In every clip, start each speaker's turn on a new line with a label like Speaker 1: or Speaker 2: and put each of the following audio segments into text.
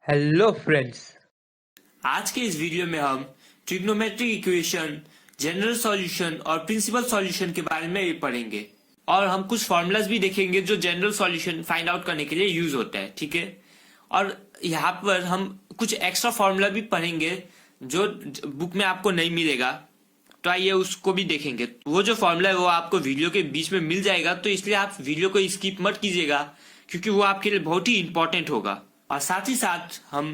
Speaker 1: Hello friends.
Speaker 2: आज के इस वीडियो में हम ट्रिग्नोमेट्रिक इक्वेशन, जनरल सॉल्यूशन और प्रिंसिपल सॉल्यूशन के बारे में पढ़ेंगे और हम कुछ फॉर्मूलाज भी देखेंगे जो जनरल सॉल्यूशन फाइंड आउट करने के लिए यूज होता है। ठीक है, और यहाँ पर हम कुछ एक्स्ट्रा फॉर्मूला भी पढ़ेंगे जो बुक में आपको नहीं मिलेगा, तो आइए उसको भी देखेंगे। वो जो फॉर्मूला है वो आपको वीडियो के बीच में मिल जाएगा, तो इसलिए आप वीडियो को स्किप मत कीजिएगा क्योंकि वो आपके लिए बहुत ही इंपॉर्टेंट होगा। और साथ ही साथ हम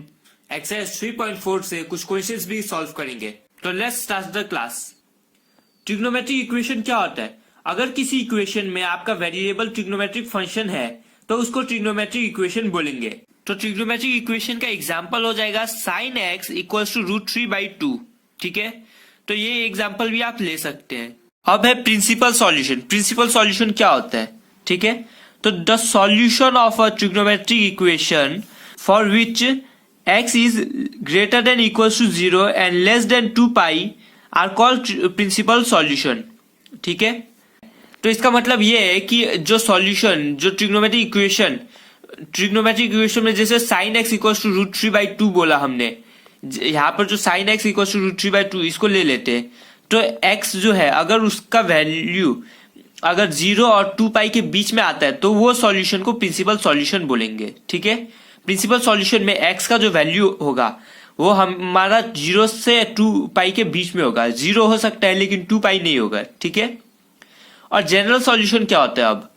Speaker 2: एक्सरसाइज 3.4 से कुछ क्वेश्चंस भी सॉल्व करेंगे। तो let's start the class. Trigonometric equation क्या होता है? अगर किसी इक्वेशन में आपका वेरिएबल ट्रिग्नोमेट्रिक फंक्शन है तो उसको ट्रिग्नोमेट्रिक इक्वेशन बोलेंगे। तो ट्रिग्नोमेट्रिक इक्वेशन का एग्जांपल हो जाएगा sin x इक्वल्स टू √3/2। ठीक है, तो ये एग्जांपल भी आप ले सकते हैं। अब है प्रिंसिपल सॉल्यूशन। प्रिंसिपल सॉल्यूशन क्या होता है? ठीक है, तो the solution of a trigonometric equation for which x is greater than equals to 0 and less than 2 pi are called principal solution। ठीक है, तो इसका मतलब ये है कि जो सॉल्यूशन, जो ट्रिग्नोमेट्रिक इक्वेशन में जैसे sin x इक्वल्स टू √3/2 बोला हमने, यहाँ पर जो sin x इक्वल्स टू √3/2 इसको ले लेते हैं, तो x जो है अगर उसका वैल्यू अगर 0 और 2 पाई के बीच में आता है तो वो सॉल्यूशन को प्रिंसिपल सॉल्यूशन बोलेंगे। ठीक है, प्रिंसिपल सॉल्यूशन में x का जो वैल्यू होगा वो हमारा 0 से 2 पाई के बीच में होगा। 0 हो सकता है लेकिन 2 पाई नहीं होगा। ठीक है, और जनरल सॉल्यूशन क्या होता है? अब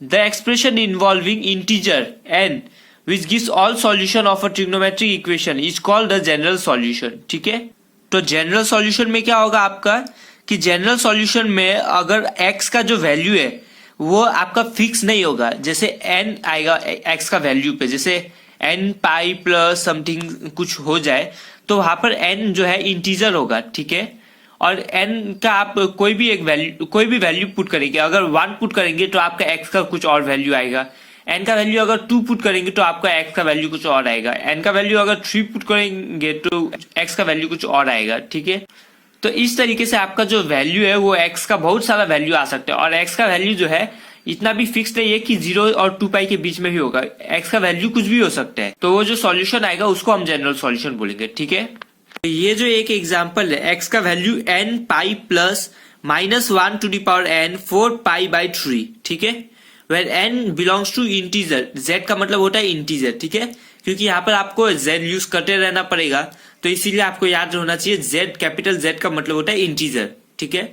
Speaker 2: the expression involving integer n which gives all solution of a trigonometric equation is called the general solution. ठीक है, तो जनरल सॉल्यूशन में क्या होगा आपका कि जनरल सॉल्यूशन में अगर x का जो वैल्यू है वो आपका फिक्स नहीं होगा। जैसे n आएगा x का वैल्यू पे, जैसे n पाई प्लस समथिंग कुछ हो जाए तो वहां पर n जो है इंटीजर होगा। ठीक है, और n का आप कोई भी वैल्यू पुट करेंगे। अगर 1 पुट करेंगे तो आपका x का कुछ और वैल्यू आएगा। n का वैल्यू अगर 2 पुट करेंगे तो आपका x का वैल्यू कुछ और आएगा। n का वैल्यू अगर 3 पुट करेंगे तो x का वैल्यू कुछ और आएगा। ठीक है, तो इस तरीके से आपका जो वैल्यू है वो x का बहुत सारा वैल्यू आ सकता है, और x का वैल्यू जो है इतना भी फिक्स नहीं है कि 0 और 2 पाई के बीच में ही होगा। x का वैल्यू कुछ भी हो सकता है, तो वो जो सॉल्यूशन आएगा उसको हम जनरल सॉल्यूशन बोलेंगे। ठीक है, तो ये जो एक एग्जांपल है, x का value n pi plus -1 to the power n 4 पाई/3। ठीक है, where n belongs to integer. z का मतलब होता है इंटीजर। ठीक है, क्योंकि यहाँ पर आपको z यूज करते रहना पड़ेगा, तो इसीलिए आपको याद होना चाहिए z, कैपिटल Z का मतलब होता है इंटीजर। ठीक है,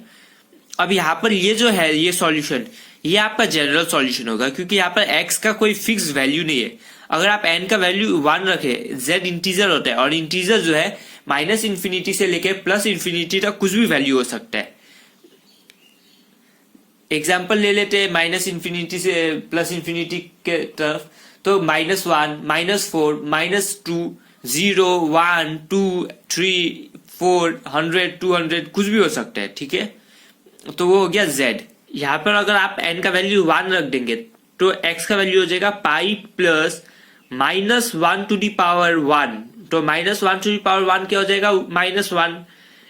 Speaker 2: अब यहाँ पर ये जो है ये सॉल्यूशन, ये आपका जनरल सॉल्यूशन होगा क्योंकि यहाँ पर x का कोई फिक्स वैल्यू नहीं है। अगर आप n का वैल्यू 1 रखे, z इंटीजर होता है और इंटीजर जो है -∞ से लेके +∞ तक कुछ भी वैल्यू हो सकता है। एग्जाम्पल ले लेते हैं -∞ से +∞ के तरफ, तो -1, -4, -2, 0, 1, 2, 3, 4, 100, 200 कुछ भी हो सकता है। ठीक है, तो वो हो गया z। यहाँ पर अगर आप n का वैल्यू 1 रख देंगे तो x का वैल्यू हो जाएगा pi plus -1 to the power 1। तो -1 टू दी पावर 1 क्या हो जाएगा? -1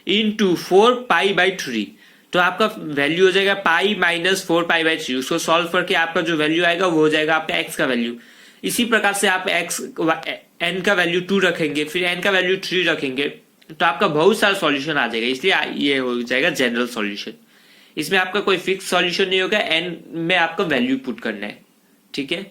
Speaker 2: इंटू 4 पाई/3। तो आपका वैल्यू हो जाएगा पाई -4 पाई/3। उसको सॉल्व करके आपका जो वैल्यू आएगा वो हो जाएगा आपका x का वैल्यू। इसी प्रकार से आप n का वैल्यू 2 रखेंगे, फिर n का वैल्यू 3 रखेंगे, तो आपका बहुत सारा सॉल्यूशन आ जाएगा। इसलिए ये हो जाएगा जनरल सॉल्यूशन। इसमें आपका कोई फिक्स सॉल्यूशन नहीं होगा, n में आपका वैल्यू पुट करना है। ठीक है,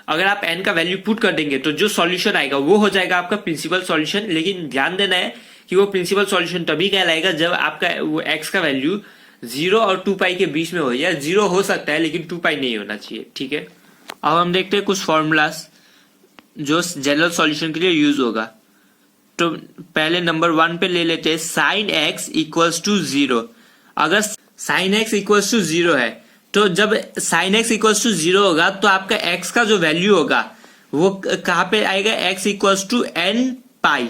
Speaker 2: अगर आप n का वैल्यू पुट कर देंगे तो जो सॉल्यूशन आएगा वो हो जाएगा आपका प्रिंसिपल सॉल्यूशन। लेकिन ध्यान देना है कि वो प्रिंसिपल सॉल्यूशन तभी कहलाएगा जब आपका वो x का वैल्यू 0 और 2 पाई के बीच में हो, या 0 हो सकता है लेकिन 2 पाई नहीं होना चाहिए। ठीक है, अब हम देखते हैं कुछ फॉर्मूलाज जो जनरल सॉल्यूशन के लिए यूज होगा। तो पहले नंबर 1 पे ले लेते हैं sin x इक्वल्स टू 0। अगर sin x इक्वल्स टू 0 है तो जब sin x इक्वल्स टू 0 होगा तो आपका x का जो वैल्यू होगा वो कहाँ पे आएगा? x इक्वल्स टू n पाई,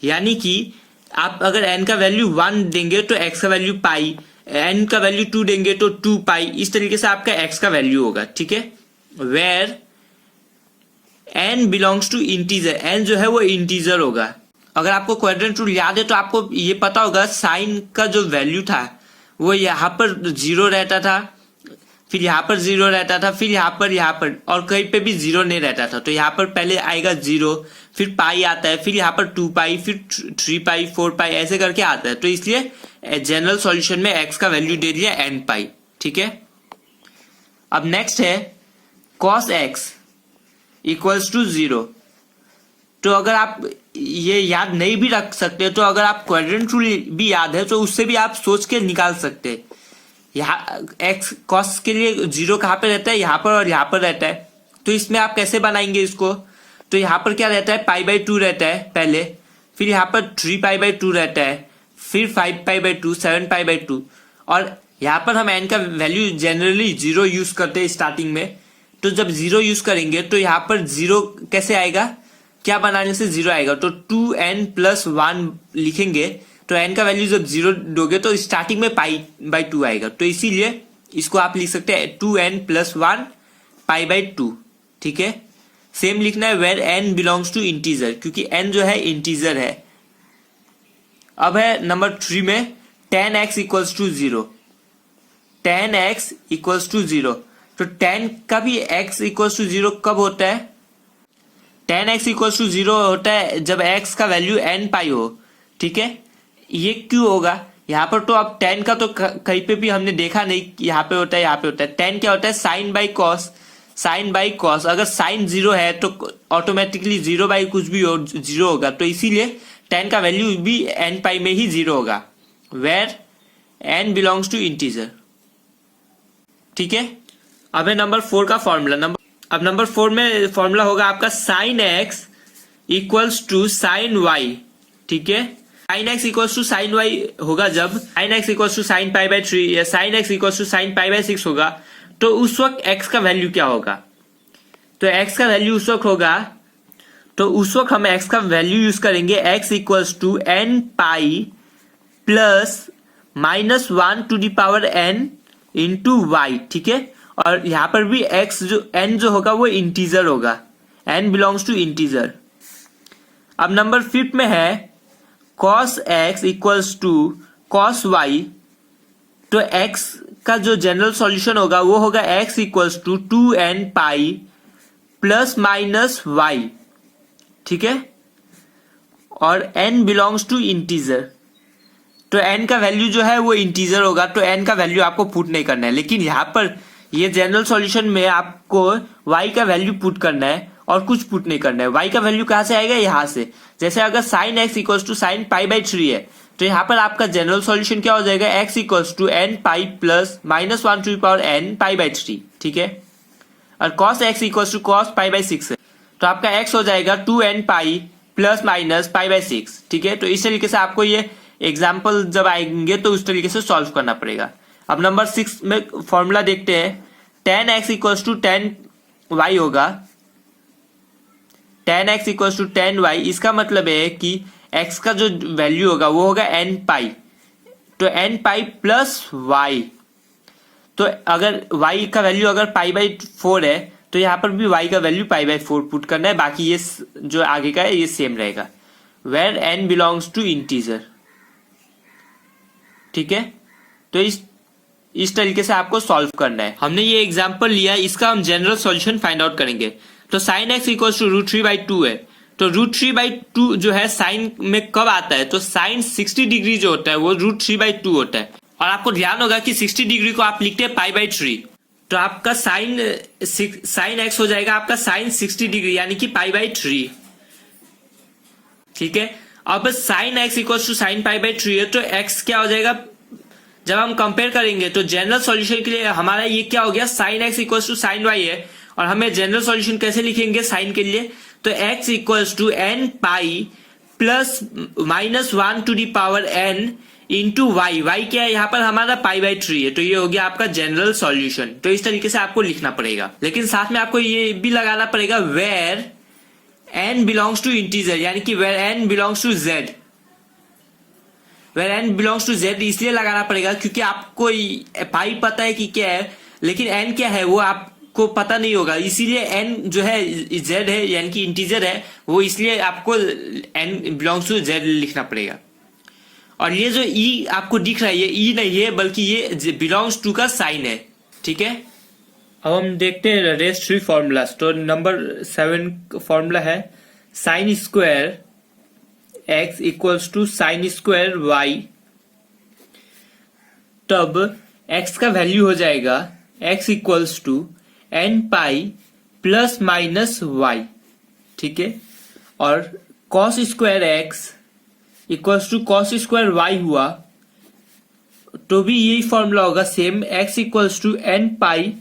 Speaker 2: यानी कि आप अगर n का वैल्यू 1 देंगे तो x का वैल्यू पाई, n का वैल्यू 2 देंगे तो 2 पाई। इस तरीके से आपका x का वैल्यू होगा। ठीक है, where n belongs to integer. n जो है वो इंटीजर होगा। अगर आपको क्वाड्रेंट रूल याद है तो आपको ये पता होगा साइन का जो वैल्यू था वो यहाँ पर 0 रहता था, फिर यहाँ पर जीरो रहता था, फिर यहाँ पर और कहीं पे भी जीरो नहीं रहता था। तो यहाँ पर पहले आएगा जीरो, फिर पाई आता है, फिर यहाँ पर 2 पाई, फिर 3 पाई, 4 पाई, ऐसे करके आता है। तो इसलिए जनरल सॉल्यूशन में x का वैल्यू दे दिया n पाई। ठीक है, अब नेक्स्ट है cos x इक्वल्स टू 0। तो अगर आप ये याद नहीं भी रख सकते तो अगर आप क्वाड्रेंट रूल भी याद है तो उससे भी आप सोच के निकाल सकते हैं। यहाँ एक्स कॉस के लिए जीरो कहाँ पे रहता है, यहाँ पर और यहाँ पर रहता है। तो इसमें आप कैसे बनाएंगे इसको, तो यहाँ पर क्या रहता है, पाई बाई 2 रहता है पहले, फिर यहाँ पर 3 पाई बाई 2 रहता है, फिर 5 पाई बाई 2, 7 पाई बाई 2, और यहाँ पर हम एन का वैल्यू जनरली जीरो यूज करते हैं स्टार्टिंग में। तो जब जीरो यूज करेंगे तो यहाँ पर जीरो कैसे आएगा, क्या बनाने से जीरो आएगा, तो 2n प्लस 1 लिखेंगे। तो n का वैल्यू जब जीरो दोगे तो स्टार्टिंग में पाई बाई 2 आएगा। तो इसीलिए इसको आप लिख सकते हैं 2n प्लस 1 पाई बाई 2। ठीक है, सेम लिखना है where n belongs to integer, क्योंकि n जो है इंटीजर है। अब है नंबर 3 में tan x equals to 0। tan x equals to 0, तो tan का भी x इक्वल्स टू 0 कब होता है, tan x इक्वल्स टू 0 होता है जब x का वैल्यू n पाई हो। ठीक है, ये क्यों होगा, यहाँ पर तो अब tan का तो कहीं पे भी हमने देखा नहीं, यहाँ पे होता है यहाँ पे होता है। tan क्या होता है, sine by cos, sine by cos. अगर साइन जीरो है तो ऑटोमेटिकली जीरो बाई कुछ भी हो जीरो होगा। तो इसीलिए tan का वैल्यू भी n पाई में ही जीरो होगा, where n belongs to integer. ठीक है, अब है नंबर 4 का फॉर्मूला। अब नंबर 4 में फॉर्मूला होगा आपका sine x equals to sine y. ठीक है, sine x equals to sine y होगा जब sine x equals to sine pi by 3 या sine x equals to sine pi by 6 होगा। तो उस वक्त एक्स का वैल्यू क्या होगा, तो एक्स का वैल्यू उस वक्त होगा, तो उस वक्त हम एक्स का वैल्यू यूज करेंगे x equals to n pi plus minus 1 to the power n into y. ठीक है, और यहां पर भी x जो n जो होगा वो इंटीजर होगा, n बिलोंग्स टू इंटीजर। अब नंबर 5 में है cos x equals to cos y। तो x का जो जनरल सॉल्यूशन होगा वो होगा x equals to 2n pi plus minus y। ठीक है, और n बिलोंग्स टू इंटीजर। तो n का वैल्यू जो है वो इंटीजर होगा, तो n का वैल्यू आपको पुट नहीं करना है। लेकिन यहाँ पर ये जनरल सॉल्यूशन में आपको y का वैल्यू पुट करना है और कुछ पुट नहीं करना है। y का वैल्यू कहाँ से आएगा, यहाँ से। जैसे अगर sine x equals to sine pi by 3 है तो यहाँ पर आपका जनरल सॉल्यूशन क्या हो जाएगा, x equals to n pi plus minus 1 to the power n pi by 3। ठीक है, और cos x equals to cos pi by 6 है तो आपका x हो जाएगा 2n pi plus minus pi by 6। ठीक है, तो इस तरीके से आपको ये एग्जाम्पल जब आएंगे तो उस तरीके से सॉल्व करना पड़ेगा। अब नंबर 6 में फॉर्मूला देखते हैं, tan x equals to tan y होगा, tan x equals to tan y। इसका मतलब है कि x का जो वैल्यू होगा वो होगा n पाई, तो n पाई प्लस y। तो अगर y का वैल्यू अगर पाई बाई 4 है तो यहाँ पर भी y का वैल्यू पाई बाई 4 पुट करना है, बाकी ये जो आगे का है ये सेम रहेगा, where n belongs to integer. ठीक है, तो इस तरीके से आपको सॉल्व करना है। हमने ये एग्जांपल लिया, इसका हम जनरल सॉल्यूशन फाइंड आउट करेंगे। तो sine x equals to root 3 by 2 है, तो रूट 3 बाई 2 जो है साइन में कब आता है, तो साइन 60 डिग्री जो होता है वो रूट 3 बाई 2 होता है। और आपको ध्यान होगा कि 60 डिग्री को आप लिखते हैं पाई बाई 3, तो आपका साइन एक्स हो जाएगा आपका साइन 60 डिग्री यानी कि पाई बाई 3। ठीक है, अब sine x equals to sine pi by 3 है तो एक्स क्या हो जाएगा, जब हम कंपेयर करेंगे तो जनरल सॉल्यूशन के लिए हमारा ये क्या हो गया, sine x equals to sine y है। और हमें जनरल सॉल्यूशन कैसे लिखेंगे साइन के लिए, तो x equals to n pi plus minus 1 to the power n into y. Y क्या है यहाँ पर हमारा पाई बाई 3 है, तो ये हो गया आपका जनरल सॉल्यूशन। तो इस तरीके से आपको लिखना पड़ेगा, लेकिन साथ में आपको ये भी लगाना पड़ेगा where n belongs to integer, यानी कि where n belongs to z। Where n belongs to z इसलिए लगाना पड़ेगा क्योंकि आपको पाई पता है कि क्या है, लेकिन n क्या है वो आपको पता नहीं होगा, इसीलिए n जो है z है यानी कि इंटीजर है, वो इसलिए आपको n बिलोंग्स टू z लिखना पड़ेगा। और ये जो e आपको दिख रहा है ये e नहीं है बल्कि ये बिलोंग्स टू का साइन है। ठीक है, अब हम देखते हैं रेस थ्री फॉर्मूलाज। तो नंबर 7 फॉर्मूला है sine square x equals to sine square y. तब x का वैल्यू हो जाएगा x equals to n pi plus minus y, ठीक है। और cos square x equals to cos square y हुआ तो भी यही फॉर्मूला होगा same, x equals to n pi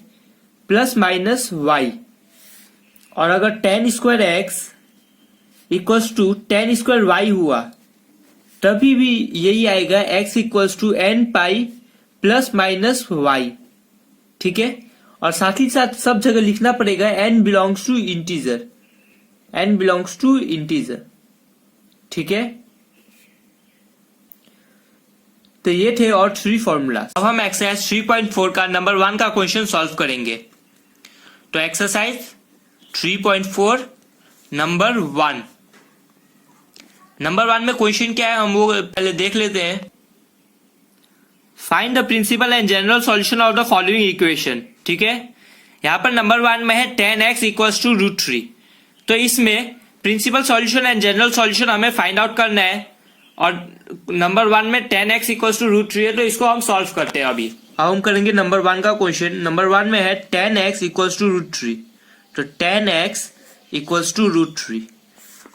Speaker 2: plus minus y. और अगर tan square x equals to tan square y हुआ तभी भी यही आएगा, x equals to n pi plus minus y, ठीक है। और साथ ही साथ सब जगह लिखना पड़ेगा n belongs to integer, n belongs to integer, ठीक है। तो ये थे और 3 फॉर्मूला। अब हम एक्सरसाइज 3.4 का नंबर 1 का क्वेश्चन सॉल्व करेंगे। तो एक्सरसाइज 3.4 नंबर 1 में क्वेश्चन क्या है हम वो पहले देख लेते हैं। Find the principal and general solution of the following equation, ठीक है। यहां पर नंबर 1 में है 10x इक्वल्स टू रूट 3। तो इसमें principal solution and general solution हमें फाइंड आउट करना है। और नंबर 1 में 10x इक्वल्स टू रूट 3 है, तो इसको हम सॉल्व करते हैं अभी। अब हम करेंगे नंबर 1 का क्वेश्चन। नंबर 1 में है 10x इक्वल्स टू रूट 3। तो 10x इक्वल्स टू रूट 3।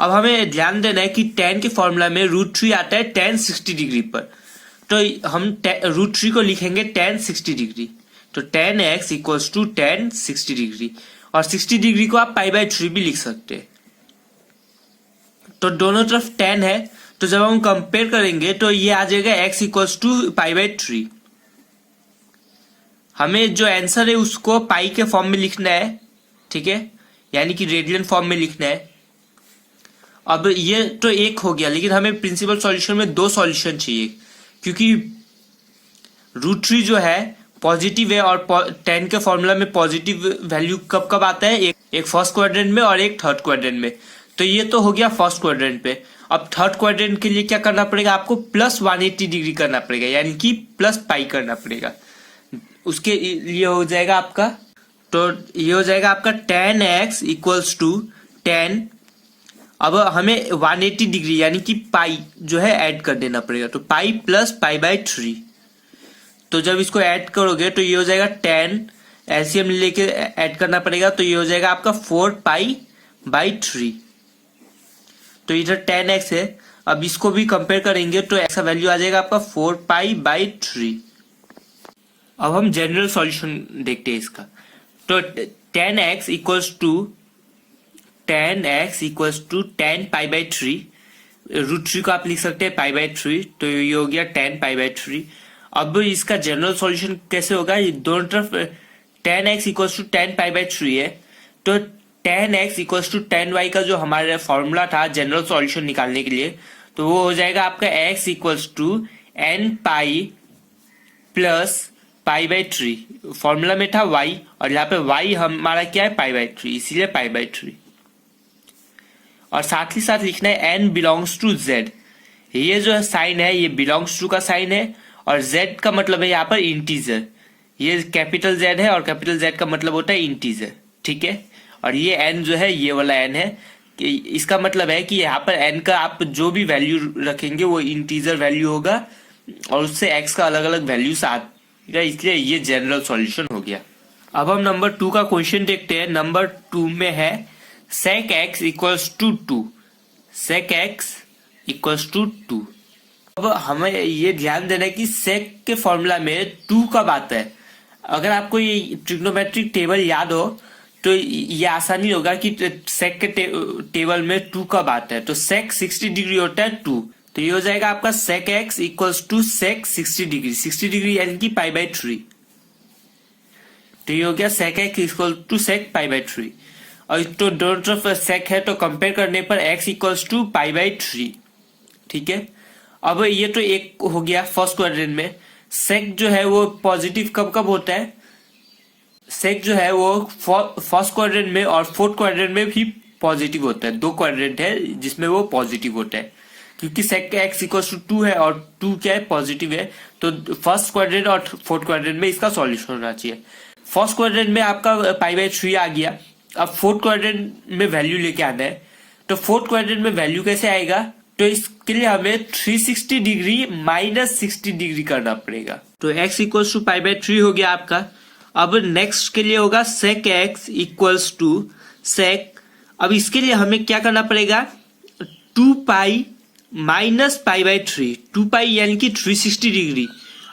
Speaker 2: अब हमें ध्यान देना है कि 10 के फॉर्मूला में रूट 3 आता है tan 60 डिग्री पर। तो हम रूट 3 को लिखेंगे tan 60 डिग्री। तो 10x equals to tan 60 degree. और 60 डिग्री को आप पाई बाय 3 भी लिख सकते हैं। तो दोनों तरफ tan है, तो जब हम कंपेयर करेंगे तो ये आ जाएगा x equals to pi by 3। हमें जो आंसर है उसको पाई के फॉर्म में लिखना है, ठीक है, यानी कि रेडियन फॉर्म में लिखना है। अब ये तो एक हो गया, लेकिन हमें प्रिंसिपल सॉल्यूशन में 2 सॉल्यूशन चाहिए, क्योंकि रूट 3 जो है पॉजिटिव है और 10 के फॉर्मूला में पॉजिटिव वैल्यू कब कब आता है, एक फर्स्ट क्वाड्रेंट में और एक थर्ड क्वाड्रेंट में। तो ये तो हो गया फर्स्ट क्वाड्रेंट पे। अब थर्ड क्वाड्रेंट के लिए क्या करना पड़ेगा, आपको प्लस 180 डिग्री करना पड़ेगा, यानी कि प्लस पाई करना पड़ेगा। उसके लिए हो जाएगा आपका, तो ये हो जाएगा आपका tan x इक्वल्स टू 10। अब हमें 180 डिग्री यानी कि पाई जो है ऐड कर देना पड़ेगा। तो पाई प्लस पाई बाय 3। तो जब इसको ऐड करोगे तो ये हो जाएगा 10, एलसीएम लेके ऐड करना पड़ेगा, तो ये हो जाएगा आपका 4 पाई बाई 3। तो इधर 10x है। अब इसको भी कंपेयर करेंगे तो x का वैल्यू आ जाएगा आपका 4 पाई बाई 3। अब हम जनरल सॉल्यूशन देखते हैं इसका। तो 10x equals to 10 pi by 3। Root 3 को आप लिख सकते हैं पाई बाई 3, तो ये हो गया 10 पाई बाई 3। अब इसका जनरल सॉल्यूशन कैसे होगा, ये दोनों तरफ 10x equals to 10 pi by 3 है, तो 10x इक्वल्स टू 10y का जो हमारा फॉर्मूला था जनरल सॉल्यूशन निकालने के लिए, तो वो हो जाएगा आपका x equals to n pi plus pi by 3। Formula में था y और यहाँ पे y हमारा क्या है पाई बाई 3, इसीलिए पाई बाई 3। और साथ ही साथ लिखना है n बिलोंग्स टू z। ये जो साइन है ये बिलोंग्स टू का साइन है, और z का मतलब है यहाँ पर इंटीजर। ये कैपिटल Z है और कैपिटल Z का मतलब होता है इंटीजर, ठीक है। और ये n जो है ये वाला n है, कि इसका मतलब है कि यहाँ पर n का आप जो भी वैल्यू रखेंगे वो इंटीजर वैल्यू होगा और उससे x का अलग अलग वैल्यू आएगा, इसलिए ये जनरल सॉल्यूशन हो गया। अब हम नंबर 2 का क्वेश्चन देखते हैं। नंबर 2 में है sec x equals to 2। sec x equals to 2। अब हमें ये ध्यान देना है कि sec के फॉर्मूला में 2 कब आता है। अगर आपको ये ट्रिग्नोमेट्रिक टेबल याद हो तो ये आसानी होगा कि sec के टेबल में 2 कब आता है। तो sec 60 डिग्री होता है 2, तो ये हो जाएगा आपका sec x equals to sec 60 degree. 60 degree यानी कि पाई बाई 3, तो ये हो गया sec x equal to sec pi by 3। और तो दोनों तरफ sec है तो कंपेयर करने पर x equals to pi by 3, ठीक है। अब ये तो एक हो गया फर्स्ट क्वाड्रेंट में। sec जो है वो पॉजिटिव कब कब होता है, sec जो है वो फर्स्ट क्वाड्रेंट में और फोर्थ क्वाड्रेंट में भी पॉजिटिव होता है। 2 क्वाड्रेंट है जिसमें वो पॉजिटिव होता है, क्योंकि sec x इक्वल्स टू 2 है और 2 क्या है पॉजिटिव है, तो फर्स्ट क्वाड्रेंट और फोर्थ क्वाड्रेंट में इसका सॉल्यूशन होना चाहिए। फर्स्ट क्वाड्रेंट में आपका पाई बाय 3 आ गया। अब फोर्थ क्वाड्रेंट में वैल्यू लेके आना है, तो फोर्थ क्वाड्रेंट में वैल्यू कैसे आएगा, तो इसके लिए हमें 360 डिग्री माइनस 60 डिग्री करना पड़ेगा। तो x equals to pi by 3 हो गया आपका। अब नेक्स्ट के लिए होगा sec x equals to sec, अब इसके लिए हमें क्या करना पड़ेगा, 2 पाई माइनस पाई बाय 3, 2 पाई यानी कि 360 डिग्री।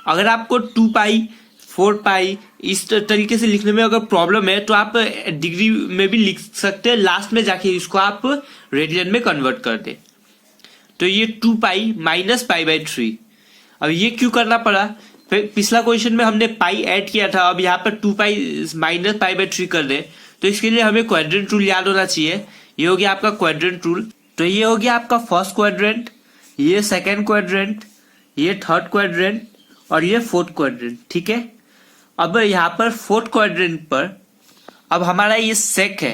Speaker 2: अगर आपको 2 पाई 4 पाई इस तरीके से लिखने में अगर प्रॉब्लम है तो आप डिग्री में भी लिख सकते हैं, लास्ट में जाके इसको आप रेडियन में कन्वर्ट कर दे। तो ये 2 पाई माइनस पाई बाय 3। अब ये क्यों करना पड़ा, पिछला क्वेश्चन में हमने पाई ऐड किया था, अब यहाँ पर 2 पाई माइनस पाई बाय 3 कर दे, तो इसके लिए हमें क्वाड्रेंट रूल याद होना चाहिए। ये हो गया आपका क्वाड्रेंट रूल। तो ये हो गया आपका फर्स्ट क्वाड्रेंट, ये सेकेंड क्वाड्रेंट, ये थर्ड क्वाड्रेंट और ये फोर्थ क्वाड्रेंट। ठीक है, अब यहाँ पर फोर्थ क्वाड्रेंट पर अब हमारा ये सेक है,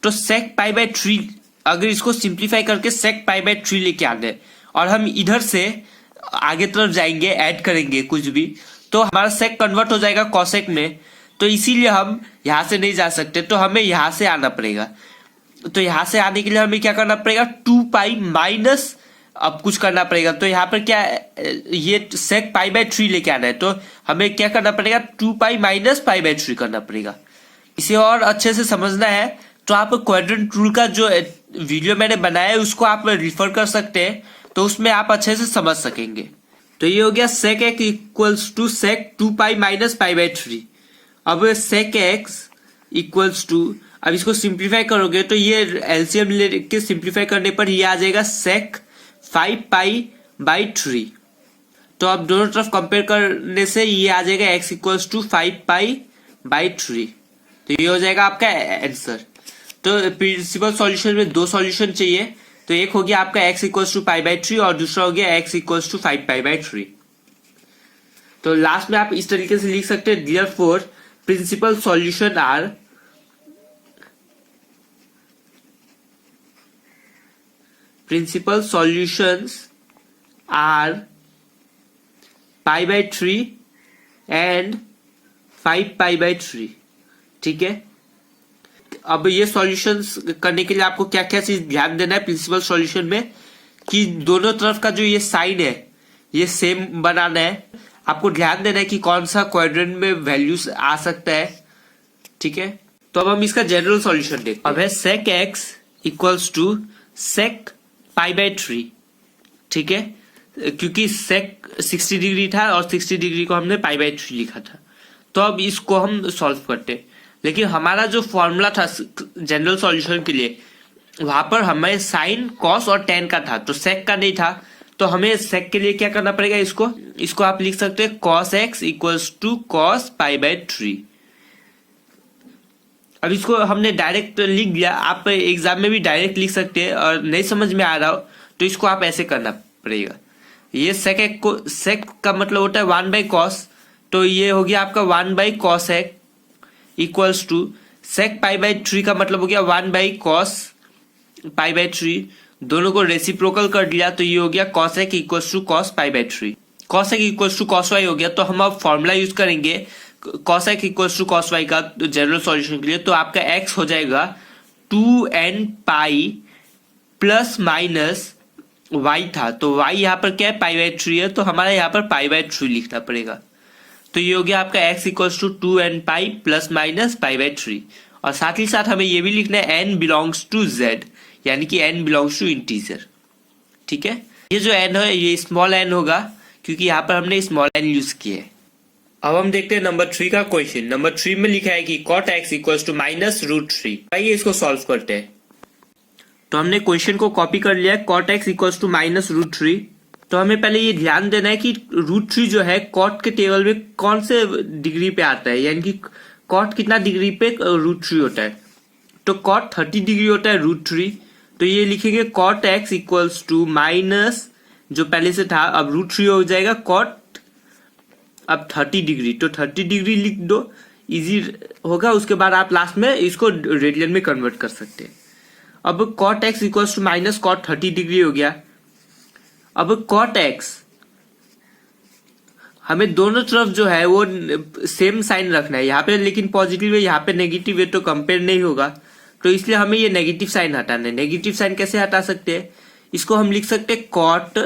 Speaker 2: तो सेक पाई बाय 3, अगर इसको सिंप्लीफाई करके सेक पाई बाय 3 लेके आते हैं और हम इधर से आगे तरफ जाएंगे ऐड करेंगे कुछ भी, तो हमारा सेक कन्वर्ट हो जाएगा कॉसेक में, तो इसीलिए हम यहाँ से नहीं जा सकते, तो हमें यहाँ से आना पड़ेगा। तो यहाँ से आने के लिए हमें क्या करना पड़ेगा, 2 पाई माइनस अब कुछ करना पड़ेगा। तो यहाँ पर क्या, ये सेक पाई बाय 3 लेके आना है, तो हमें क्या करना पड़ेगा, 2 पाई माइनस पाई बाय 3 करना पड़ेगा। इसे और अच्छे से समझना है तो आप क्वाड्रेंट रूल का जो वीडियो मैंने बनाया है उसको आप रिफर कर सकते हैं, तो उसमें आप अच्छे से समझ सकेंगे। तो ये हो गया sec x equals to sec 2 pi minus pi by 3। अब सेक एक्स इक्वल्स टू, अब इसको सिंप्लीफाई करोगे तो ये एलसीएम लेके सिंप्लीफाई करने पर ये आ जाएगा सेक 5 पाई बाई 3। तो अब दोनों तरफ कंपेयर करने से ये आ जाएगा x equals to 5 pi by 3। तो ये हो जाएगा आपका आंसर। तो प्रिंसिपल सॉल्यूशन में 2 सॉल्यूशन चाहिए, तो एक हो गया आपका x equals to pi by 3 और दूसरा हो गया x equals to 5 pi by 3। तो लास्ट में आप इस तरीके से लिख सकते हैं, therefore principal solution are principal solutions are pi by 3 and 5 pi by 3। ठीक है, अब ये सॉल्यूशंस करने के लिए आपको क्या क्या चीज ध्यान देना है प्रिंसिपल सॉल्यूशन में, कि दोनों तरफ का जो ये साइन है ये सेम बनाना है। आपको ध्यान देना है कि कौन सा क्वाड्रेंट में वैल्यूज आ सकता है। ठीक है, तो अब हम इसका जनरल सॉल्यूशन देखते हैं। अब है sec x equals to sec pi by 3। ठीक है, क्योंकि सेक 60 डिग्री था और 60 डिग्री को हमने पाई बाई 3 लिखा था, तो अब इसको हम सॉल्व करते। लेकिन हमारा जो फॉर्मूला था जनरल सॉल्यूशन के लिए, वहां पर हमें साइन कॉस और टेन का था, तो सेक का नहीं था, तो हमें सेक के लिए क्या करना पड़ेगा, इसको आप लिख सकते हैं cos x equals to cos pi by 3। अब इसको हमने डायरेक्ट लिख दिया, आप एग्जाम में भी डायरेक्ट लिख सकते हैं, और नहीं समझ में आ रहा हो तो इसको आप ऐसे करना पड़ेगा। ये सेक का मतलब होता है 1 बाई कॉस, तो ये हो गया आपका 1 by cos x equals to sec pi by 3 का मतलब हो गया 1 बाई कॉस पाई बाई 3। दोनों को रेसिप्रोकल कर दिया, तो ये हो गया cos x equals to cos pi by 3। Cos x equals to cos y हो गया, तो हम अब फॉर्मूला यूज करेंगे cos x equals to cos y का जनरल सॉल्यूशन के लिए। तो आपका एक्स हो जाएगा 2n pi plus minus Y था, तो वाई यहाँ पर क्या है, पाई बाई 3 है, तो हमारा यहाँ पर पाई बाई 3 लिखना पड़ेगा। तो ये हो गया आपका x equals to 2n pi plus minus pi by 3। और साथ ही साथ हमें ये भी लिखना है n बिलोंग्स टू z, यानी कि n बिलोंग्स टू इंटीजर। ठीक है, ये जो n है ये स्मॉल n होगा, क्योंकि यहाँ पर हमने स्मॉल n यूज किए है। अब हम देखते हैं नंबर 3 का क्वेश्चन। नंबर 3 में लिखा है कि cot x equals to minus root 3। आइए इसको सॉल्व करते हैं। तो हमने क्वेश्चन को कॉपी कर लिया है, cot x equals to minus root 3। तो हमें पहले ये ध्यान देना है कि रूट 3 जो है कॉट के टेबल में कौन से डिग्री पे आता है, यानी कि कॉट कितना डिग्री पे रूट 3 होता है। तो कॉट 30 डिग्री होता है रूट 3, तो ये लिखेंगे cot x equals to minus जो पहले से था, अब रूट 3 हो जाएगा कॉट अब 30 डिग्री, तो 30 डिग्री लिख दो, इजी होगा। उसके बाद आप लास्ट में इसको रेडियन में कन्वर्ट कर सकते हैं। अब cot x equals to minus cot 30 degree हो गया। अब cot x हमें दोनों तरफ जो है वो सेम साइन रखना है। यहाँ पे लेकिन पॉजिटिव है, यहाँ पे नेगेटिव है, तो कंपेयर नहीं होगा। तो इसलिए हमें ये नेगेटिव साइन हटाना है। नेगेटिव साइन कैसे हटा सकते हैं? इसको हम लिख सकते हैं कॉट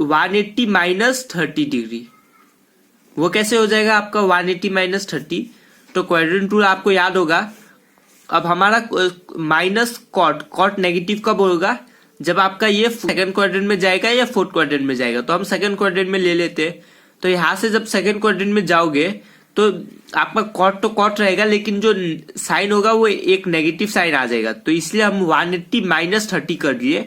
Speaker 2: 180 माइनस 30 डिग्री। वो कैसे हो जाएगा आपका 180 माइनस 30? तो क्वाड्रेंट रूल आपको याद होगा। अब हमारा माइनस कॉट नेगेटिव कब होगा? जब आपका ये सेकंड क्वाड्रेंट में जाएगा या फोर्थ क्वाड्रेंट में जाएगा। तो हम सेकंड क्वाड्रेंट में ले लेते हैं। तो यहाँ से जब सेकंड क्वाड्रेंट में जाओगे तो आपका कॉट तो कॉट रहेगा, लेकिन जो साइन होगा वो एक नेगेटिव साइन आ जाएगा। तो इसलिए हम 180 माइनस 30 कर दिए,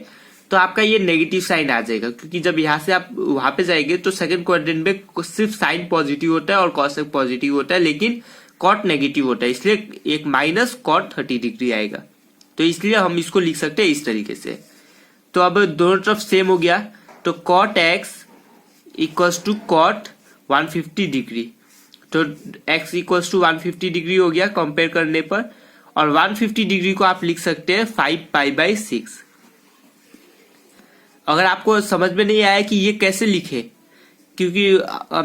Speaker 2: तो आपका ये नेगेटिव साइन आ जाएगा। क्योंकि जब यहाँ से आप वहां पे जाएंगे तो सेकंड क्वाड्रेंट में सिर्फ साइन पॉजिटिव होता है और कॉस पॉजिटिव होता है, लेकिन कॉट नेगेटिव होता है। इसलिए एक माइनस कॉट 30 डिग्री आएगा। तो इसलिए हम इसको लिख सकते हैं इस तरीके से। तो अब दोनों तरफ सेम हो गया। तो cot x equals to cot 150 degree. तो x इक्वल्स टू 150 डिग्री हो गया कंपेयर करने पर। और 150 डिग्री को आप लिख सकते हैं 5π/6। अगर आपको समझ में नहीं आया कि ये कैसे लिखे, क्योंकि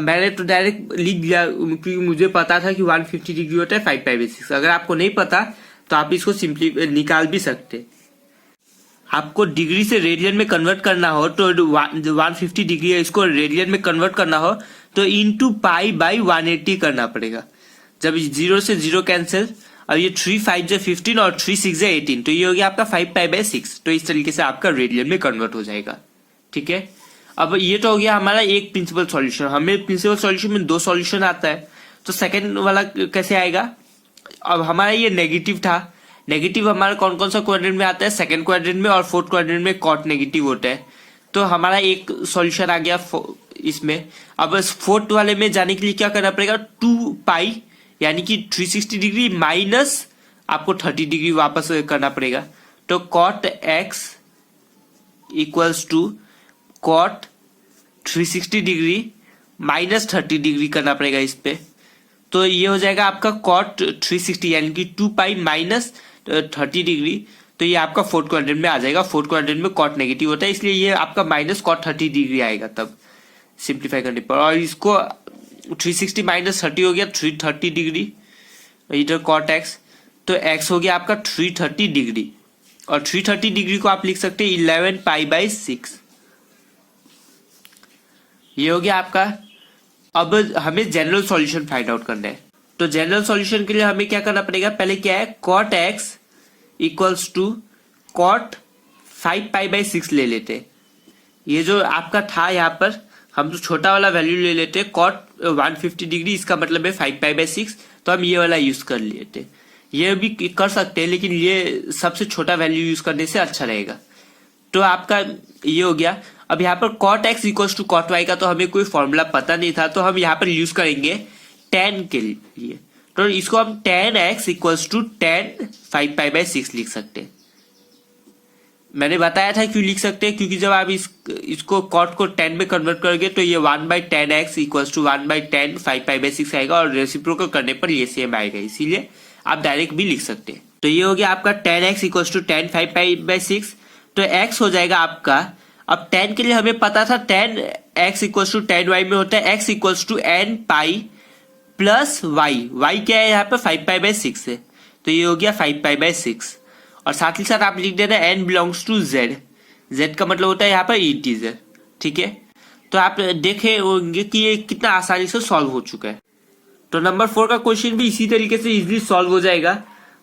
Speaker 2: मैंने तो डायरेक्ट लिख दिया क्योंकि मुझे पता था कि 150 डिग्री होता है 5π/6। अगर आपको नहीं पता तो आप इसको सिंपली निकाल भी सकते। आपको डिग्री से रेडियन में कन्वर्ट करना हो तो 150 डिग्री है, इसको रेडियन में कन्वर्ट करना हो तो इंटू π/180 करना पड़ेगा। जब 0 से 0 कैंसिल, अब ये 3 5 15 और 3 6 18, तो ये हो गया आपका 5π/6। तो इस तरीके से आपका रेडियन में कन्वर्ट हो जाएगा। ठीक है, अब ये तो हो गया हमारा एक प्रिंसिपल सॉल्यूशन। हमें प्रिंसिपल सॉल्यूशन में 2 सॉल्यूशन आता है, तो सेकेंड वाला कैसे आएगा? अब हमारा ये नेगेटिव था। नेगेटिव हमारा कौन कौन सा क्वाड्रेंट में आता है? सेकंड क्वाड्रेंट में और फोर्थ क्वाड्रेंट में कॉट नेगेटिव होता है। तो हमारा एक सॉल्यूशन आ गया इसमें। अब फोर्थ वाले में जाने के लिए क्या करना पड़ेगा? 2π यानी कि 360 डिग्री माइनस आपको 30 डिग्री वापस करना पड़ेगा। तो cot x equals to cot 360 degree minus 30 degree करना पड़ेगा इस पे। तो ये हो जाएगा आपका कॉट 360 यानी कि 2π माइनस 30 डिग्री। तो ये आपका फोर्थ क्वाड्रेंट में आ जाएगा। फोर्थ क्वाड्रेंट में कॉट नेगेटिव होता है, इसलिए ये आपका माइनस कॉट 30 डिग्री आएगा तब सिंप्लीफाई करने पर। और इसको 360 माइनस 30 हो गया 330 डिग्री, इधर कॉट एक्स। तो एक्स हो गया आपका 330 डिग्री, और 330 डिग्री को आप लिख सकते हैं 11π/6। ये हो गया आपका। अब हमें जनरल सॉल्यूशन फाइंड आउट करना है। तो जनरल सॉल्यूशन के लिए हमें क्या करना पड़ेगा? पहले क्या है? Cot x equals to cot 5π/6 ले लेते। ये जो आपका था यहाँ पर हम तो छोटा वाला वैल्यू ले लेते, कॉट 150 डिग्री, इसका मतलब है 5π/6। तो हम ये वाला यूज कर लेते। ये भी कर सकते हैं, लेकिन ये सबसे छोटा वैल्यू यूज करने से अच्छा रहेगा। तो आपका ये हो गया। अब यहाँ पर cot x equals to cot y का तो हमें कोई फॉर्मूला पता नहीं था, तो हम यहाँ पर यूज करेंगे tan के लिए। तो इसको हम tan x equals to tan 5π/6 लिख सकते हैं। मैंने बताया था क्यों लिख सकते हैं, क्योंकि जब आप इसको कॉट को tan में कन्वर्ट करोगे तो ये 1/tan x equals to 1/tan 5π/6 आएगा, और रेसिप्रोकल करने पर ये सेम आएगा, इसीलिए आप डायरेक्ट भी लिख सकते हैं। तो ये हो गया आपका tan x equals to tan 5π/6। तो x हो जाएगा आपका, अब tan के लिए हमें पता था tan x equals to tan y में होता है x equals to nπ plus y क्या है यहाँ पे? 5π/6 है। तो ये हो गया 5π/6, और साथ ही साथ आप लिख देना n बिलोंग्स टू z का मतलब होता है यहाँ पर इंटीजर। ठीक है, तो आप देखे होंगे कि ये कितना आसानी से सॉल्व हो चुका है। तो नंबर 4 का क्वेश्चन भी इसी तरीके से इजीली सॉल्व हो जाएगा,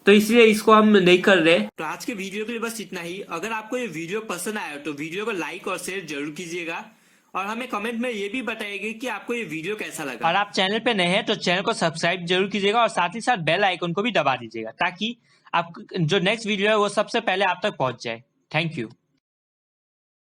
Speaker 2: तो इसलिए इसको हम नहीं कर रहे। तो आज के वीडियो के लिए बस इतना ही। अगर आपको ये वीडियो पसंद आया तो वीडियो को लाइक और शेयर जरूर कीजिएगा, और हमें कमेंट में ये भी बताइएगा कि आपको ये वीडियो कैसा लगा। और आप चैनल पे नए हैं तो चैनल को सब्सक्राइब जरूर कीजिएगा, और साथ ही साथ बेल आइकन को भी दबा दीजिएगा, ताकि आप जो नेक्स्ट वीडियो है वो सबसे पहले आप तक पहुंच जाए। Thank you.